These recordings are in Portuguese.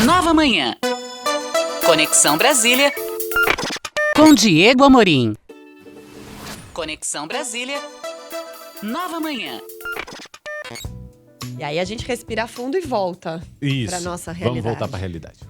Nova Manhã. Conexão Brasília com Diego Amorim. Conexão Brasília. Nova Manhã. E aí a gente respira fundo e volta para nossa realidade. Vamos voltar para a realidade.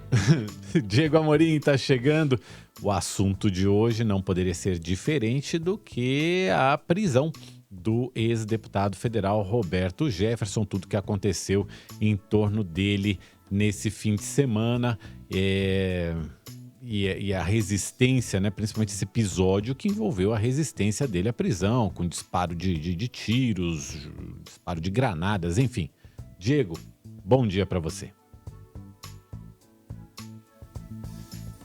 Diego Amorim está chegando. O assunto de hoje não poderia ser diferente do que a prisão do ex-deputado federal Roberto Jefferson, tudo que aconteceu em torno dele nesse fim de semana. E a resistência, né? Principalmente esse episódio que envolveu a resistência dele à prisão, com disparo de tiros, disparo de granadas, enfim. Diego, bom dia para você.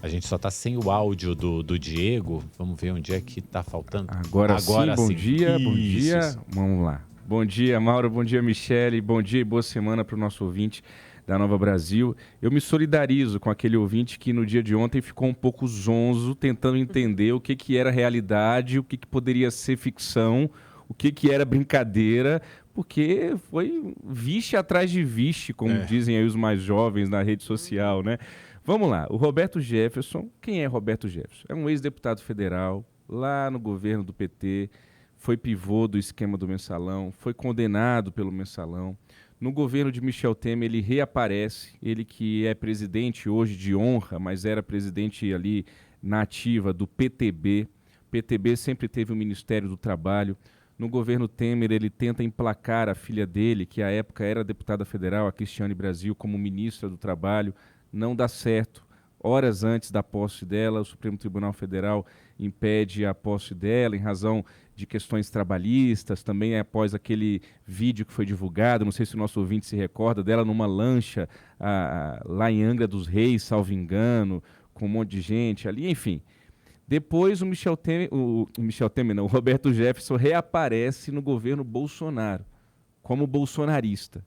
A gente só tá sem o áudio do Diego. Vamos ver onde é que tá faltando. Agora sim, bom dia, bom dia. Vamos lá. Bom dia, Mauro, bom dia, Michele, bom dia e boa semana para o nosso ouvinte da Nova Brasil. Eu me solidarizo com aquele ouvinte que no dia de ontem ficou um pouco zonzo, tentando entender o que era realidade, o que poderia ser ficção, o que era brincadeira, porque foi vixe atrás de vixe, como dizem aí os mais jovens na rede social, né? Vamos lá, o Roberto Jefferson, quem é Roberto Jefferson? É um ex-deputado federal, lá no governo do PT, foi pivô do esquema do Mensalão, foi condenado pelo Mensalão. No governo de Michel Temer, ele reaparece, ele que é presidente hoje de honra, mas era presidente ali na ativa do PTB. PTB sempre teve o Ministério do Trabalho. No governo Temer, ele tenta emplacar a filha dele, que à época era deputada federal, a Cristiane Brasil, como ministra do Trabalho. Não dá certo. Horas antes da posse dela, o Supremo Tribunal Federal impede a posse dela em razão de questões trabalhistas, também após aquele vídeo que foi divulgado, não sei se o nosso ouvinte se recorda, dela numa lancha lá em Angra dos Reis, salvo engano, com um monte de gente ali, enfim. Depois o Roberto Jefferson reaparece no governo Bolsonaro, como bolsonarista.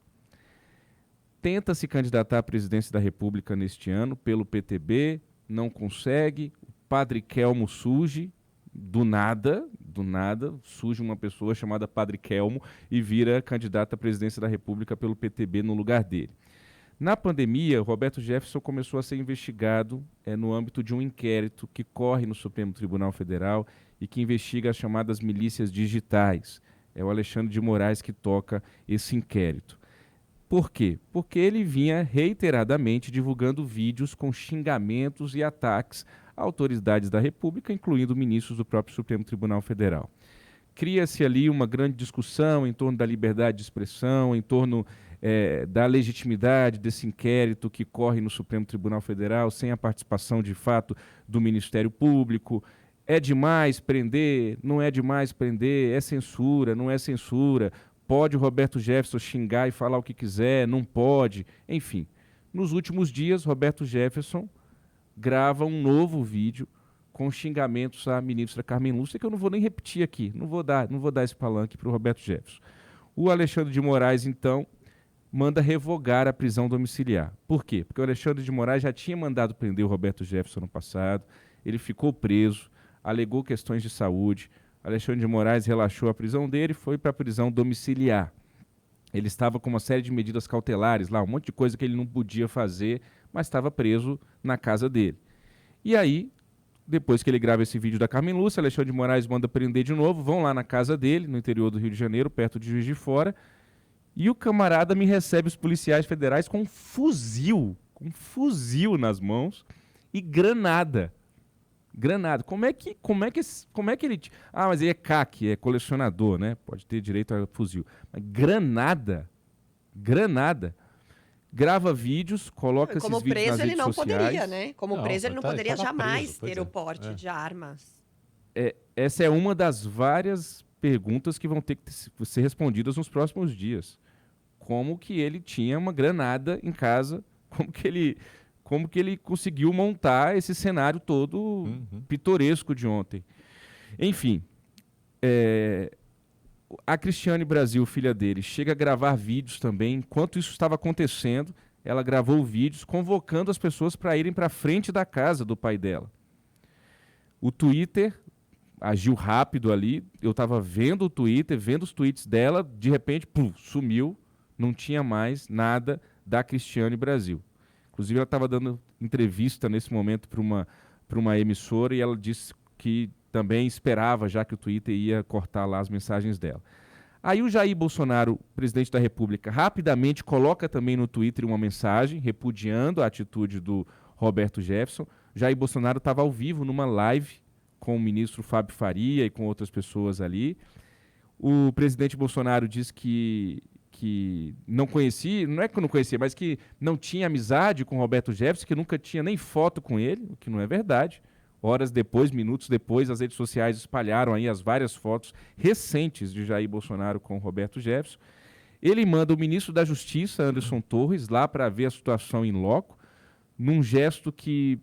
Tenta se candidatar à presidência da República neste ano pelo PTB, não consegue. O Padre Kelmo surge, do nada, surge uma pessoa chamada Padre Kelmo e vira candidata à presidência da República pelo PTB no lugar dele. Na pandemia, o Roberto Jefferson começou a ser investigado no âmbito de um inquérito que corre no Supremo Tribunal Federal e que investiga as chamadas milícias digitais. É o Alexandre de Moraes que toca esse inquérito. Por quê? Porque ele vinha reiteradamente divulgando vídeos com xingamentos e ataques a autoridades da República, incluindo ministros do próprio Supremo Tribunal Federal. Cria-se ali uma grande discussão em torno da liberdade de expressão, em torno da legitimidade desse inquérito que corre no Supremo Tribunal Federal, sem a participação de fato do Ministério Público. É demais prender? Não é demais prender? É censura? Não é censura? Pode o Roberto Jefferson xingar e falar o que quiser? Não pode? Enfim, nos últimos dias, Roberto Jefferson grava um novo vídeo com xingamentos à ministra Carmen Lúcia, que eu não vou nem repetir aqui, não vou dar esse palanque para o Roberto Jefferson. O Alexandre de Moraes, então, manda revogar a prisão domiciliar. Por quê? Porque o Alexandre de Moraes já tinha mandado prender o Roberto Jefferson no passado, ele ficou preso, alegou questões de saúde. Alexandre de Moraes relaxou a prisão dele e foi para a prisão domiciliar. Ele estava com uma série de medidas cautelares lá, um monte de coisa que ele não podia fazer, mas estava preso na casa dele. E aí, depois que ele grava esse vídeo da Carmen Lúcia, Alexandre de Moraes manda prender de novo, vão lá na casa dele, no interior do Rio de Janeiro, perto de Juiz de Fora, e o camarada me recebe os policiais federais com um fuzil nas mãos e granada. Como é que ele... Ah, mas ele é CAC, é colecionador, né? Pode ter direito a fuzil. Mas granada. Grava vídeos, coloca esses vídeos nas redes sociais. Como preso ele não poderia, né? Como preso ele não poderia jamais ter o porte de armas. Essa é uma das várias perguntas que vão ter que ser respondidas nos próximos dias. Como que ele tinha uma granada em casa? Como que ele conseguiu montar esse cenário todo pitoresco de ontem. Enfim, a Cristiane Brasil, filha dele, chega a gravar vídeos também. Enquanto isso estava acontecendo, ela gravou vídeos convocando as pessoas para irem para frente da casa do pai dela. O Twitter agiu rápido ali. Eu estava vendo o Twitter, vendo os tweets dela, de repente, sumiu. Não tinha mais nada da Cristiane Brasil. Inclusive, ela estava dando entrevista nesse momento para uma emissora e ela disse que também esperava já que o Twitter ia cortar lá as mensagens dela. Aí o Jair Bolsonaro, presidente da República, rapidamente coloca também no Twitter uma mensagem repudiando a atitude do Roberto Jefferson. Jair Bolsonaro estava ao vivo numa live com o ministro Fábio Faria e com outras pessoas ali. O presidente Bolsonaro disse que não conhecia, não é que não conhecia, mas que não tinha amizade com o Roberto Jefferson, que nunca tinha nem foto com ele, o que não é verdade. Horas depois, minutos depois, as redes sociais espalharam aí as várias fotos recentes de Jair Bolsonaro com o Roberto Jefferson. Ele manda o ministro da Justiça, Anderson Torres, lá para ver a situação em loco, num gesto que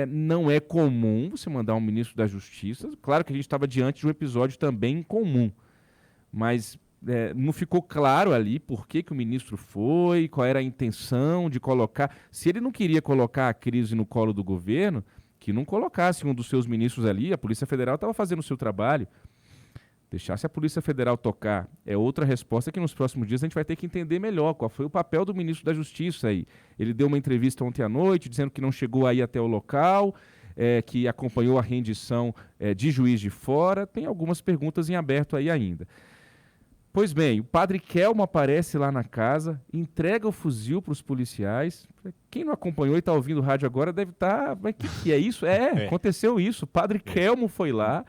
não é comum você mandar um ministro da Justiça. Claro que a gente estava diante de um episódio também incomum, mas não ficou claro ali por que o ministro foi, qual era a intenção de colocar. Se ele não queria colocar a crise no colo do governo, que não colocasse um dos seus ministros ali, a Polícia Federal estava fazendo o seu trabalho. Deixasse a Polícia Federal tocar é outra resposta que nos próximos dias a gente vai ter que entender melhor qual foi o papel do ministro da Justiça aí. Ele deu uma entrevista ontem à noite dizendo que não chegou aí até o local, que acompanhou a rendição de Juiz de Fora. Tem algumas perguntas em aberto aí ainda. Pois bem, o padre Kelmo aparece lá na casa, entrega o fuzil para os policiais. Quem não acompanhou e está ouvindo o rádio agora deve estar... Mas que é isso? Aconteceu isso. O padre Kelmo foi lá,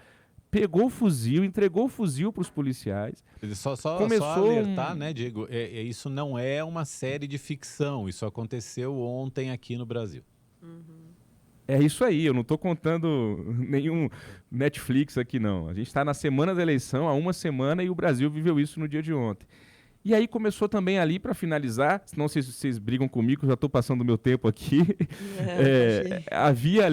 pegou o fuzil, entregou o fuzil para os policiais. Só alertar, né, Diego? Isso não é uma série de ficção. Isso aconteceu ontem aqui no Brasil. É isso aí, eu não estou contando nenhum Netflix aqui, não. A gente está na semana da eleição, há uma semana, e o Brasil viveu isso no dia de ontem. E aí começou também ali, para finalizar, senão vocês brigam comigo, eu já estou passando o meu tempo aqui. Havia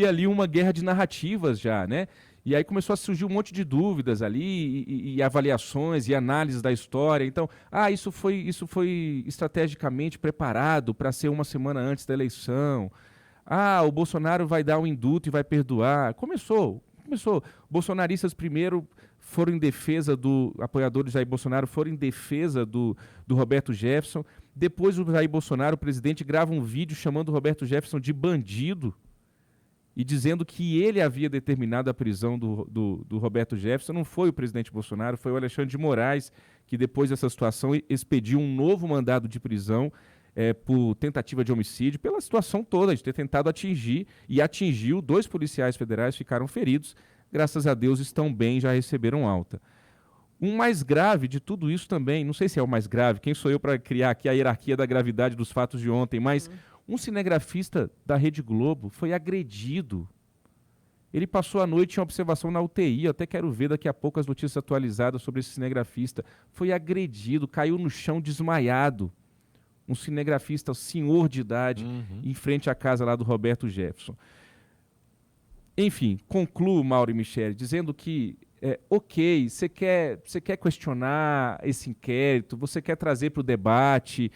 ali uma guerra de narrativas já, né? E aí começou a surgir um monte de dúvidas ali, e avaliações, e análises da história. Então, isso foi estrategicamente preparado para ser uma semana antes da eleição. O Bolsonaro vai dar um indulto e vai perdoar. Começou. Bolsonaristas primeiro foram em defesa apoiadores de Jair Bolsonaro, foram em defesa do Roberto Jefferson. Depois o Jair Bolsonaro, o presidente, grava um vídeo chamando o Roberto Jefferson de bandido e dizendo que ele havia determinado a prisão do Roberto Jefferson. Não foi o presidente Bolsonaro, foi o Alexandre de Moraes que depois dessa situação expediu um novo mandado de prisão por tentativa de homicídio, pela situação toda, de ter tentado atingir, e atingiu. 2 policiais federais ficaram feridos, graças a Deus estão bem, já receberam alta. Um mais grave de tudo isso também, não sei se é o mais grave, quem sou eu para criar aqui a hierarquia da gravidade dos fatos de ontem, mas um cinegrafista da Rede Globo foi agredido. Ele passou a noite em observação na UTI, eu até quero ver daqui a pouco as notícias atualizadas sobre esse cinegrafista. Foi agredido, caiu no chão desmaiado. Um cinegrafista, senhor de idade, em frente à casa lá do Roberto Jefferson. Enfim, concluo, Mauro e Michele, dizendo que, ok, você quer questionar esse inquérito, você quer trazer para o debate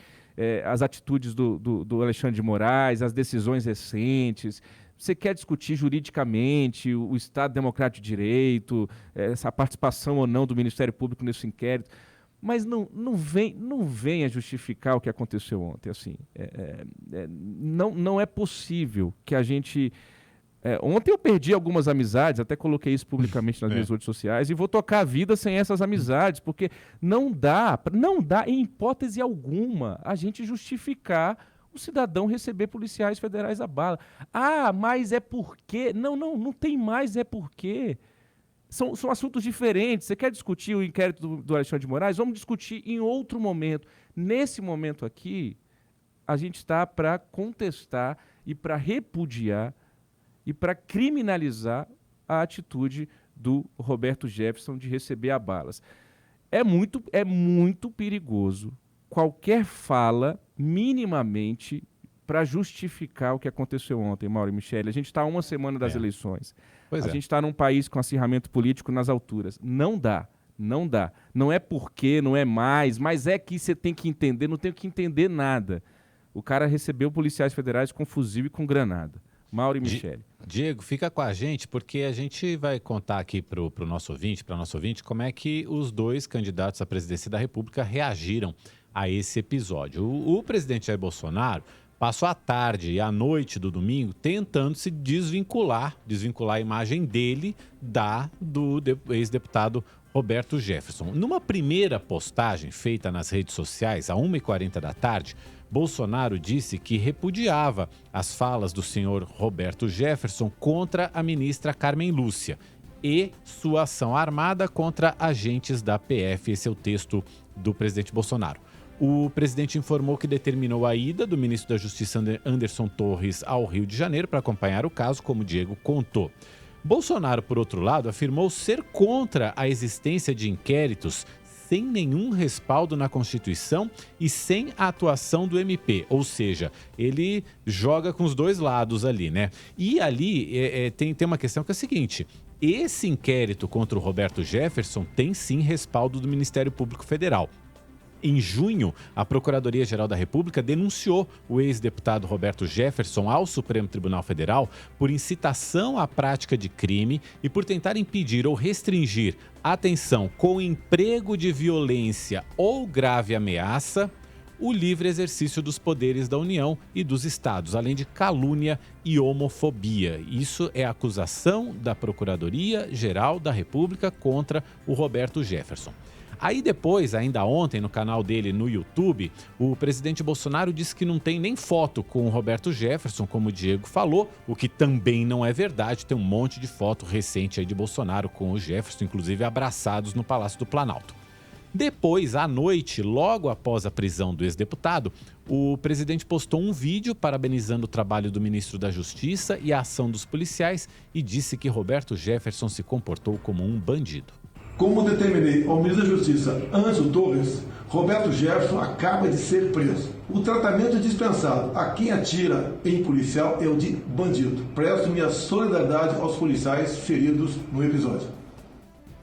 as atitudes do Alexandre de Moraes, as decisões recentes, você quer discutir juridicamente o Estado Democrático de Direito, essa participação ou não do Ministério Público nesse inquérito, mas não venha justificar o que aconteceu ontem. Assim, não é possível que a gente... ontem eu perdi algumas amizades, até coloquei isso publicamente nas minhas redes sociais, e vou tocar a vida sem essas amizades, porque não dá, em hipótese alguma, a gente justificar o cidadão receber policiais federais a bala. Mas é porque... Não tem mais é porque... São assuntos diferentes. Você quer discutir o inquérito do Alexandre de Moraes? Vamos discutir em outro momento. Nesse momento aqui, a gente está para contestar e para repudiar e para criminalizar a atitude do Roberto Jefferson de receber a balas. É muito perigoso qualquer fala minimamente para justificar o que aconteceu ontem, Mauro e Michele. A gente está a uma semana das eleições. A gente está num país com acirramento político nas alturas. Não dá. Não é porque, não é mais, mas é que você tem que entender, não tem que entender nada. O cara recebeu policiais federais com fuzil e com granada. Mauro e Michele. Diego, fica com a gente, porque a gente vai contar aqui para o nosso ouvinte, como é que os 2 candidatos à presidência da República reagiram a esse episódio. O presidente Jair Bolsonaro passou a tarde e a noite do domingo tentando se desvincular a imagem dele do ex-deputado Roberto Jefferson. Numa primeira postagem feita nas redes sociais, às 1h40 da tarde, Bolsonaro disse que repudiava as falas do senhor Roberto Jefferson contra a ministra Carmen Lúcia e sua ação armada contra agentes da PF. Esse é o texto do presidente Bolsonaro. O presidente informou que determinou a ida do ministro da Justiça Anderson Torres ao Rio de Janeiro para acompanhar o caso, como o Diego contou. Bolsonaro, por outro lado, afirmou ser contra a existência de inquéritos sem nenhum respaldo na Constituição e sem a atuação do MP. Ou seja, ele joga com os dois lados ali, né? E ali tem uma questão que é a seguinte: esse inquérito contra o Roberto Jefferson tem sim respaldo do Ministério Público Federal. Em junho, a Procuradoria-Geral da República denunciou o ex-deputado Roberto Jefferson ao Supremo Tribunal Federal por incitação à prática de crime e por tentar impedir ou restringir, atenção, com emprego de violência ou grave ameaça, o livre exercício dos poderes da União e dos Estados, além de calúnia e homofobia. Isso é a acusação da Procuradoria-Geral da República contra o Roberto Jefferson. Aí depois, ainda ontem, no canal dele no YouTube, o presidente Bolsonaro disse que não tem nem foto com o Roberto Jefferson, como o Diego falou, o que também não é verdade. Tem um monte de foto recente aí de Bolsonaro com o Jefferson, inclusive abraçados no Palácio do Planalto. Depois, à noite, logo após a prisão do ex-deputado, o presidente postou um vídeo parabenizando o trabalho do ministro da Justiça e a ação dos policiais e disse que Roberto Jefferson se comportou como um bandido. Como determinei ao ministro da Justiça, Anderson Torres, Roberto Jefferson acaba de ser preso. O tratamento dispensado a quem atira em policial é o de bandido. Presto minha solidariedade aos policiais feridos no episódio.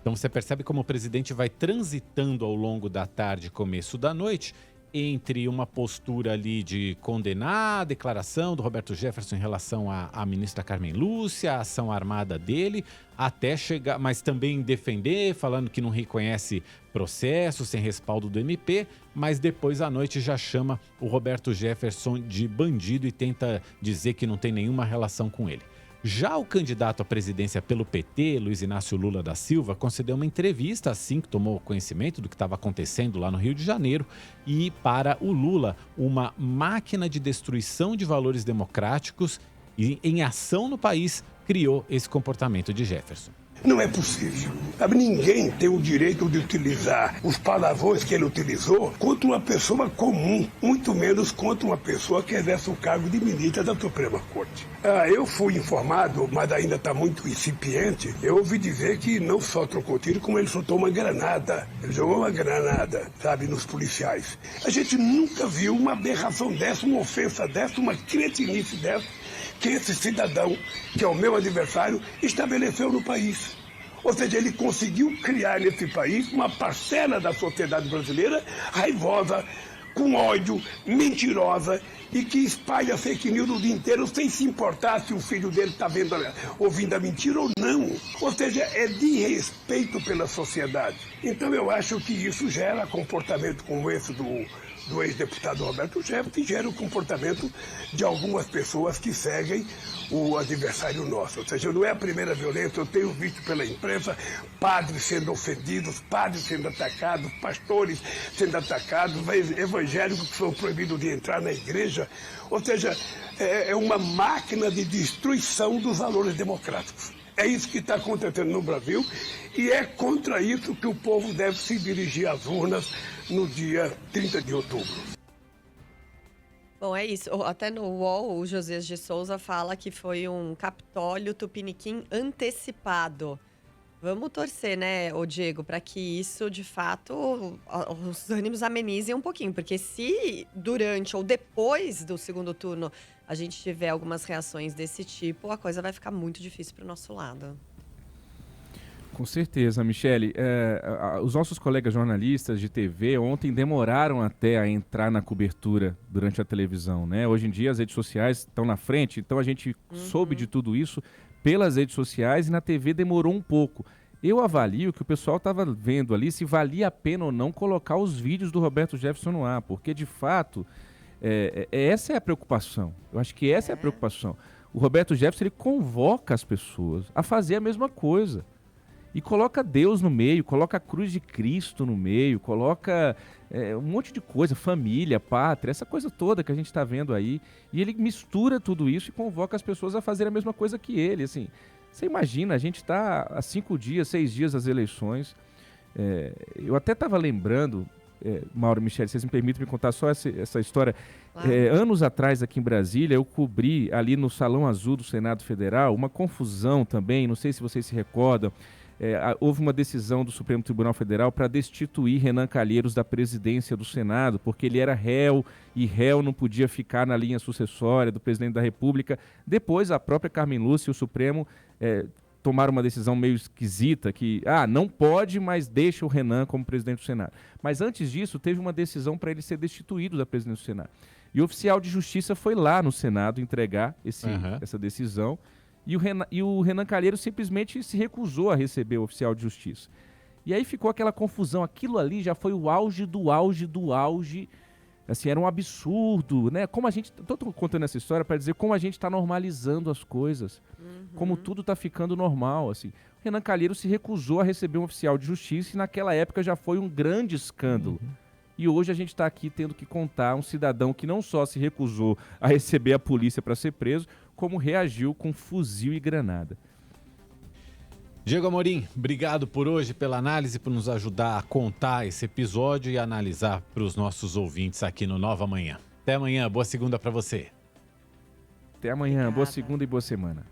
Então você percebe como o presidente vai transitando ao longo da tarde e começo da noite entre uma postura ali de condenar a declaração do Roberto Jefferson em relação à ministra Carmen Lúcia, a ação armada dele, até chegar, mas também defender, falando que não reconhece processo sem respaldo do MP, mas depois à noite já chama o Roberto Jefferson de bandido e tenta dizer que não tem nenhuma relação com ele. Já o candidato à presidência pelo PT, Luiz Inácio Lula da Silva, concedeu uma entrevista assim que tomou conhecimento do que estava acontecendo lá no Rio de Janeiro e, para o Lula, uma máquina de destruição de valores democráticos e em ação no país criou esse comportamento de Jefferson. Não é possível. Ninguém tem o direito de utilizar os palavrões que ele utilizou contra uma pessoa comum, muito menos contra uma pessoa que exerce o cargo de ministra da Suprema Corte. Eu fui informado, mas ainda está muito incipiente, eu ouvi dizer que não só trocou tiro, como ele soltou uma granada. Ele jogou uma granada, sabe, nos policiais. A gente nunca viu uma aberração dessa, uma ofensa dessa, uma cretinice dessa, que esse cidadão, que é o meu adversário, estabeleceu no país. Ou seja, ele conseguiu criar nesse país uma parcela da sociedade brasileira raivosa, com ódio, mentirosa e que espalha fake news o dia inteiro sem se importar se o filho dele está ouvindo a mentira ou não. Ou seja, é desrespeito pela sociedade. Então eu acho que isso gera comportamento como esse do ex-deputado Roberto Jefferson e gera o comportamento de algumas pessoas que seguem o adversário nosso. Ou seja, não é a primeira violência, eu tenho visto pela imprensa padres sendo ofendidos, padres sendo atacados, pastores sendo atacados, evangélicos que são proibidos de entrar na igreja. Ou seja, é uma máquina de destruição dos valores democráticos. É isso que está acontecendo no Brasil e é contra isso que o povo deve se dirigir às urnas no dia 30 de outubro. Bom, é isso. Até no UOL, o Josias de Souza fala que foi um Capitólio Tupiniquim antecipado. Vamos torcer, né, ô Diego, para que isso, de fato, os ânimos amenizem um pouquinho. Porque se durante ou depois do segundo turno a gente tiver algumas reações desse tipo, a coisa vai ficar muito difícil para o nosso lado. Com certeza, Michele. Os nossos colegas jornalistas de TV ontem demoraram até a entrar na cobertura durante a televisão, né? Hoje em dia as redes sociais estão na frente, então a gente soube de tudo isso pelas redes sociais e na TV demorou um pouco. Eu avalio que o pessoal estava vendo ali se valia a pena ou não colocar os vídeos do Roberto Jefferson no ar, porque de fato Essa é a preocupação. Eu acho que essa é a preocupação. O Roberto Jefferson, ele convoca as pessoas a fazer a mesma coisa. E coloca Deus no meio, coloca a cruz de Cristo no meio, coloca um monte de coisa, família, pátria, essa coisa toda que a gente está vendo aí. E ele mistura tudo isso e convoca as pessoas a fazer a mesma coisa que ele. Assim, você imagina, a gente está há 5 dias, 6 dias das eleições. Eu até estava lembrando, Mauro, Michele, vocês me permitem me contar só essa história. Claro. Anos atrás, aqui em Brasília, eu cobri ali no Salão Azul do Senado Federal uma confusão também, não sei se vocês se recordam. Houve uma decisão do Supremo Tribunal Federal para destituir Renan Calheiros da presidência do Senado, porque ele era réu e réu não podia ficar na linha sucessória do presidente da República. Depois, a própria Carmen Lúcia e o Supremo tomaram uma decisão meio esquisita, que não pode, mas deixa o Renan como presidente do Senado. Mas antes disso, teve uma decisão para ele ser destituído da presidência do Senado. E o oficial de justiça foi lá no Senado entregar essa decisão. E o Renan Calheiros simplesmente se recusou a receber o oficial de justiça. E aí ficou aquela confusão. Aquilo ali já foi o auge do auge do auge. Assim, era um absurdo, né? Como a gente... Estou contando essa história para dizer como a gente está normalizando as coisas. Como tudo está ficando normal, assim. O Renan Calheiros se recusou a receber um oficial de justiça e naquela época já foi um grande escândalo. E hoje a gente está aqui tendo que contar um cidadão que não só se recusou a receber a polícia para ser preso, como reagiu com fuzil e granada. Diego Amorim, obrigado por hoje, pela análise, por nos ajudar a contar esse episódio e analisar para os nossos ouvintes aqui no Nova Manhã. Até amanhã, boa segunda para você. Até amanhã, boa segunda e boa semana.